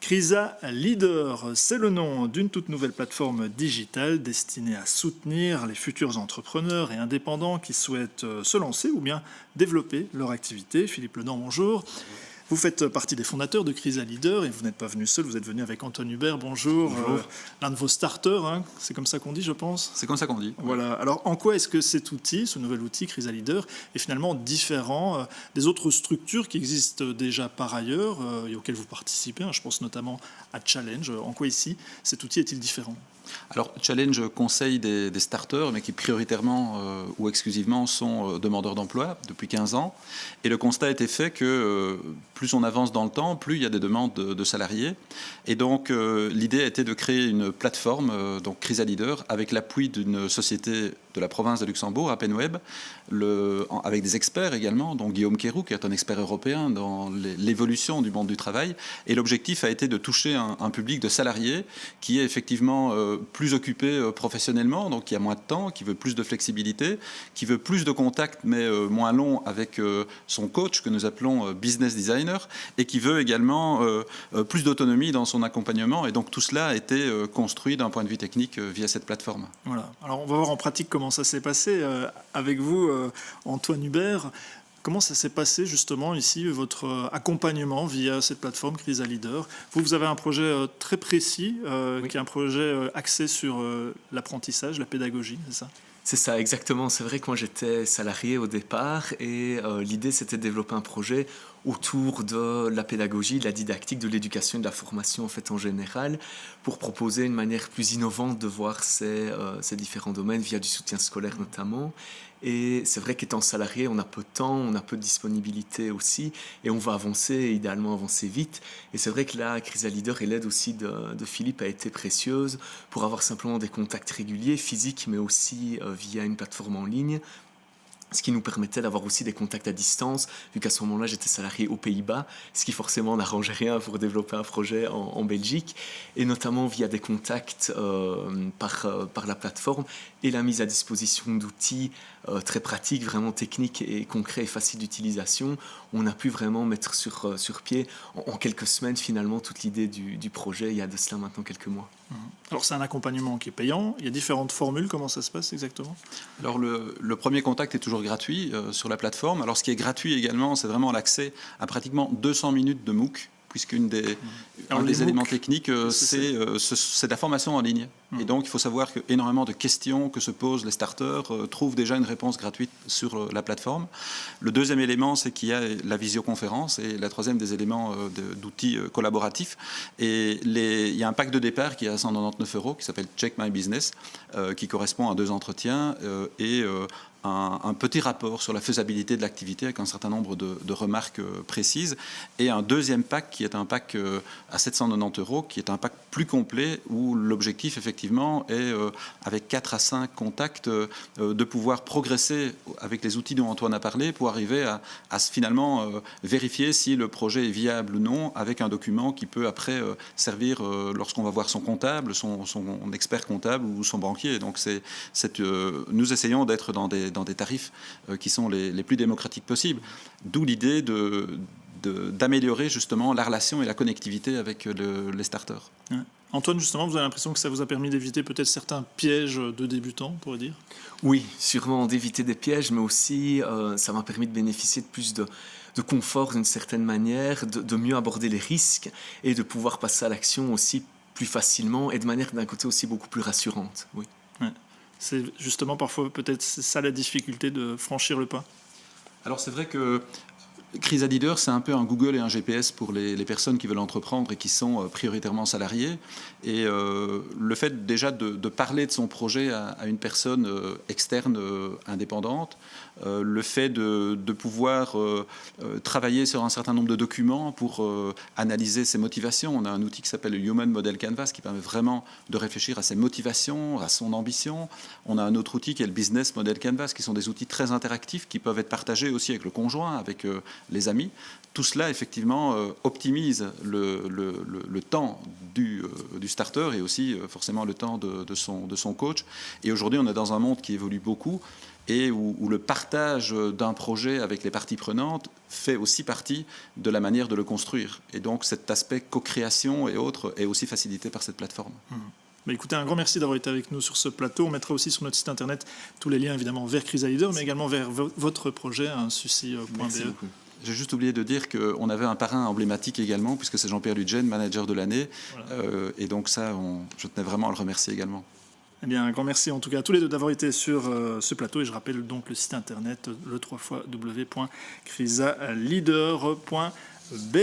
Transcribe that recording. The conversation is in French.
Crisa Leader, c'est le nom d'une toute nouvelle plateforme digitale destinée à soutenir les futurs entrepreneurs et indépendants qui souhaitent se lancer ou bien développer leur activité. Philippe Ledan, bonjour. Vous faites partie des fondateurs de Crisa Leader et vous n'êtes pas venu seul, vous êtes venu avec Antoine Hubert, bonjour. L'un de vos starters, hein, c'est comme ça qu'on dit, je pense. C'est comme ça qu'on dit. Voilà. Alors, en quoi est-ce que cet outil, ce nouvel outil Crisa Leader, est finalement différent des autres structures qui existent déjà par ailleurs et auxquelles vous participez, hein, je pense notamment à Challenge. En quoi ici, cet outil est-il différent ? Alors, Challenge conseille des starters, mais qui prioritairement ou exclusivement sont demandeurs d'emploi depuis 15 ans. Et le constat a été fait que plus on avance dans le temps, plus il y a des demandes de salariés. Et donc, l'idée a été de créer une plateforme, donc Crisa Leader, avec l'appui d'une société de la province de Luxembourg, Appenweb, avec des experts également, dont Guillaume Kérou, qui est un expert européen dans l'évolution du monde du travail. Et l'objectif a été de toucher un public de salariés qui est effectivement plus occupé professionnellement, donc qui a moins de temps, qui veut plus de flexibilité, qui veut plus de contacts, mais moins long avec son coach, que nous appelons business designer, et qui veut également plus d'autonomie dans son accompagnement. Et donc tout cela a été construit d'un point de vue technique via cette plateforme. Voilà. Alors on va voir en pratique comment ça s'est passé avec vous, Antoine Hubert. Comment ça s'est passé justement ici, votre accompagnement via cette plateforme Crisa Leader ? Vous avez un projet très précis, qui est un projet axé sur l'apprentissage, la pédagogie, c'est ça ? C'est ça, exactement. C'est vrai que moi j'étais salarié au départ et l'idée c'était de développer un projet autour de la pédagogie, de la didactique, de l'éducation et de la formation en fait en général, pour proposer une manière plus innovante de voir ces différents domaines via du soutien scolaire notamment. Et c'est vrai qu'étant salarié, on a peu de temps, on a peu de disponibilité aussi, et on va avancer, idéalement avancer vite. Et c'est vrai que là, Crisa Leader et l'aide aussi de Philippe a été précieuse pour avoir simplement des contacts réguliers, physiques, mais aussi via une plateforme en ligne. Ce qui nous permettait d'avoir aussi des contacts à distance, vu qu'à ce moment-là, j'étais salarié aux Pays-Bas, ce qui forcément n'arrangeait rien pour développer un projet en Belgique, et notamment via des contacts par la plateforme et la mise à disposition d'outils très pratiques, vraiment techniques et concrets et faciles d'utilisation. On a pu vraiment mettre sur pied en quelques semaines finalement toute l'idée du projet, il y a de cela maintenant quelques mois. Alors c'est un accompagnement qui est payant, il y a différentes formules, comment ça se passe exactement ? Alors le premier contact est toujours gratuit sur la plateforme. Alors ce qui est gratuit également, c'est vraiment l'accès à pratiquement 200 minutes de MOOC, puisqu'un des éléments techniques, c'est de la formation en ligne. Et donc, il faut savoir qu'énormément de questions que se posent les starters trouvent déjà une réponse gratuite sur la plateforme. Le deuxième élément, c'est qu'il y a la visioconférence, et la troisième des éléments d'outils collaboratifs. Et il y a un pack de départ qui est à 199 €, qui s'appelle Check My Business, qui correspond à 2 entretiens et un petit rapport sur la faisabilité de l'activité avec un certain nombre de remarques précises, et un deuxième pack qui est un pack à 790 €, qui est un pack plus complet où l'objectif effectivement est avec 4 à 5 contacts de pouvoir progresser avec les outils dont Antoine a parlé pour arriver à finalement vérifier si le projet est viable ou non avec un document qui peut après servir lorsqu'on va voir son comptable, son expert comptable ou son banquier. Donc nous essayons d'être dans des tarifs qui sont les plus démocratiques possibles. D'où l'idée d'améliorer justement la relation et la connectivité avec les starters. Ouais. Antoine, justement, vous avez l'impression que ça vous a permis d'éviter peut-être certains pièges de débutants, on pourrait dire ? Oui, sûrement d'éviter des pièges, mais aussi ça m'a permis de bénéficier de plus de confort d'une certaine manière, de mieux aborder les risques et de pouvoir passer à l'action aussi plus facilement et de manière d'un côté aussi beaucoup plus rassurante. Oui. Ouais. C'est justement parfois peut-être ça la difficulté de franchir le pas. Alors c'est vrai que Crisa Leader, c'est un peu un Google et un GPS pour les personnes qui veulent entreprendre et qui sont prioritairement salariées. Et le fait déjà de parler de son projet à une personne externe, indépendante, le fait de pouvoir travailler sur un certain nombre de documents pour analyser ses motivations. On a un outil qui s'appelle le Human Model Canvas qui permet vraiment de réfléchir à ses motivations, à son ambition. On a un autre outil qui est le Business Model Canvas, qui sont des outils très interactifs qui peuvent être partagés aussi avec le conjoint, avec les amis. Tout cela, effectivement, optimise le temps du starter et aussi forcément le temps de son coach. Et aujourd'hui, on est dans un monde qui évolue beaucoup et où le partage d'un projet avec les parties prenantes fait aussi partie de la manière de le construire. Et donc cet aspect co-création et autres est aussi facilité par cette plateforme. Bah écoutez, un grand merci d'avoir été avec nous sur ce plateau. On mettra aussi sur notre site internet tous les liens évidemment vers Chrysalis, mais également vers votre projet, suci.be. J'ai juste oublié de dire qu'on avait un parrain emblématique également, puisque c'est Jean-Pierre Ludgen, manager de l'année. Voilà. Et donc ça, je tenais vraiment à le remercier également. Eh bien, un grand merci en tout cas à tous les deux d'avoir été sur ce plateau. Et je rappelle donc le site internet, le www.chrysaleader.be.